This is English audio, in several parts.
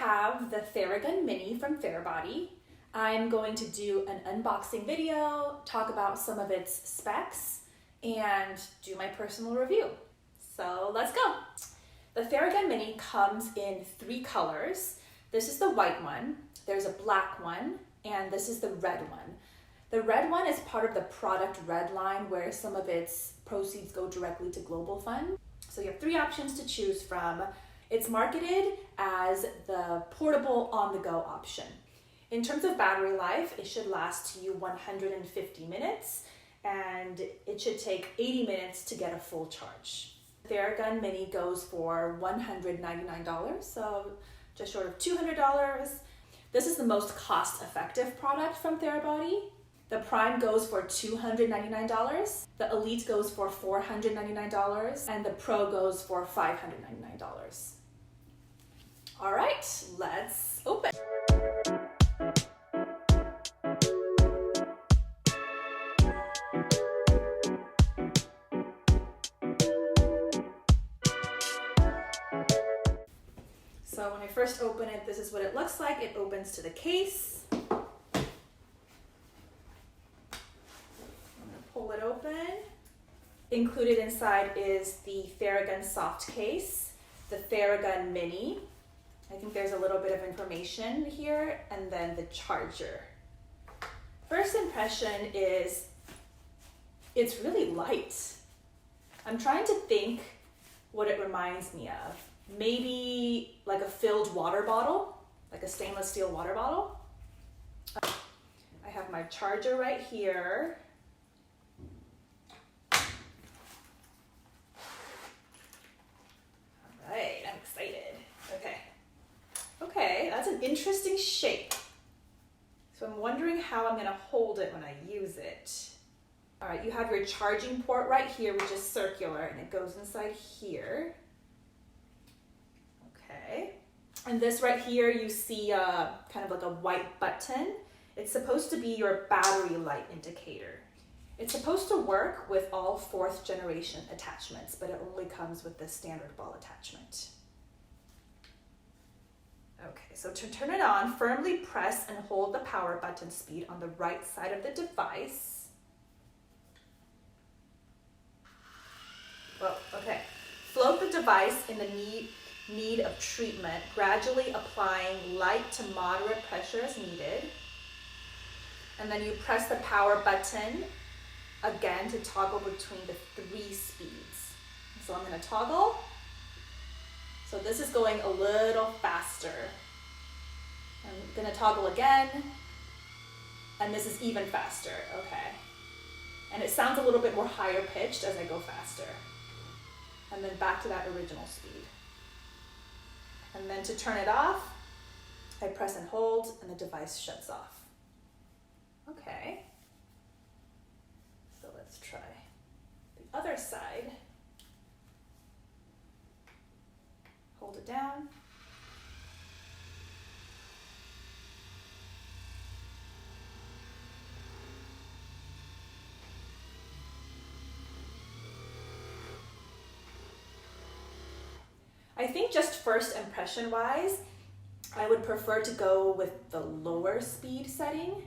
have the Theragun Mini from Therabody. I'm going to do an unboxing video, talk about some of its specs, and do my personal review. So let's go. The Theragun Mini comes in 3 colors. This is the white one, there's a black one, and this is the red one. The red one is part of the Product Red line where some of its proceeds go directly to Global Fund. So you have 3 options to choose from. It's marketed as the portable on-the-go option. In terms of battery life, it should last you 150 minutes and it should take 80 minutes to get a full charge. The Theragun Mini goes for $199, so just short of $200. This is the most cost-effective product from Therabody. The Prime goes for $299, the Elite goes for $499, and the Pro goes for $599. All right, let's open. So when I first open it, this is what it looks like. It opens to the case. I'm gonna pull it open. Included inside is the Theragun soft case, the Theragun Mini. I think there's a little bit of information here, and then the charger. First impression is it's really light. I'm trying to think what it reminds me of. Maybe like a filled water bottle, like a stainless steel water bottle. I have my charger right here. All right, I'm excited. Okay, that's an interesting shape. So I'm wondering how I'm gonna hold it when I use it. All right, you have your charging port right here, which is circular, and it goes inside here. Okay, and this right here, you see kind of like a white button. It's supposed to be your battery light indicator. It's supposed to work with all 4th generation attachments, but it only comes with the standard ball attachment. Okay, so to turn it on, firmly press and hold the power button speed on the right side of the device. Whoa, okay. Float the device in the need of treatment, gradually applying light to moderate pressure as needed. And then you press the power button again to toggle between the 3 speeds. So I'm going to toggle. So this is going a little faster. I'm going to toggle again, and this is even faster. Okay. And it sounds a little bit more higher pitched as I go faster. And then back to that original speed. And then to turn it off, I press and hold, and the device shuts off. Okay. So let's try the other side. Hold it down. I think just first impression wise, I would prefer to go with the lower speed setting.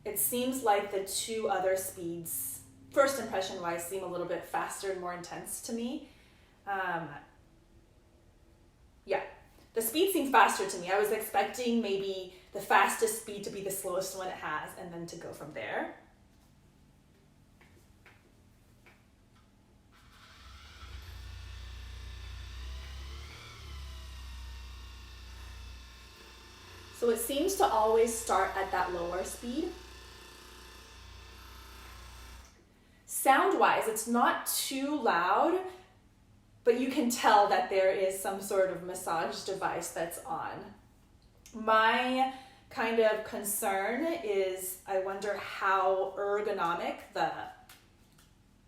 It seems like the 2 other speeds, first impression wise, seem a little bit faster and more intense to me. Yeah, the speed seems faster to me. I was expecting maybe the fastest speed to be the slowest one it has and then to go from there. So it seems to always start at that lower speed. Sound-wise, it's not too loud, but you can tell that there is some sort of massage device that's on. My kind of concern is I wonder how ergonomic the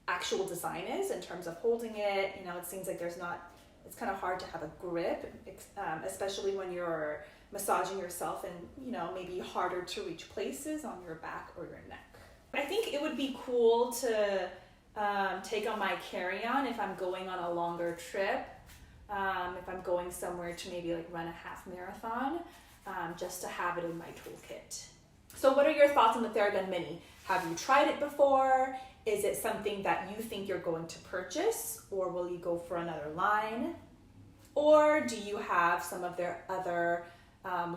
actual design is in terms of holding it. You know, it seems like it's kind of hard to have a grip, especially when you're massaging yourself in, you know, maybe harder to reach places on your back or your neck. I think it would be cool to take on my carry-on if I'm going on a longer trip, if I'm going somewhere to maybe like run a half marathon, just to have it in my toolkit. So what are your thoughts on the Theragun Mini? Have you tried it before? Is it something that you think you're going to purchase, or will you go for another line? Or do you have some of their other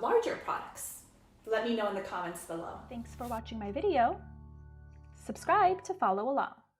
larger products? Let me know in the comments below. Thanks for watching my video. Subscribe to follow along.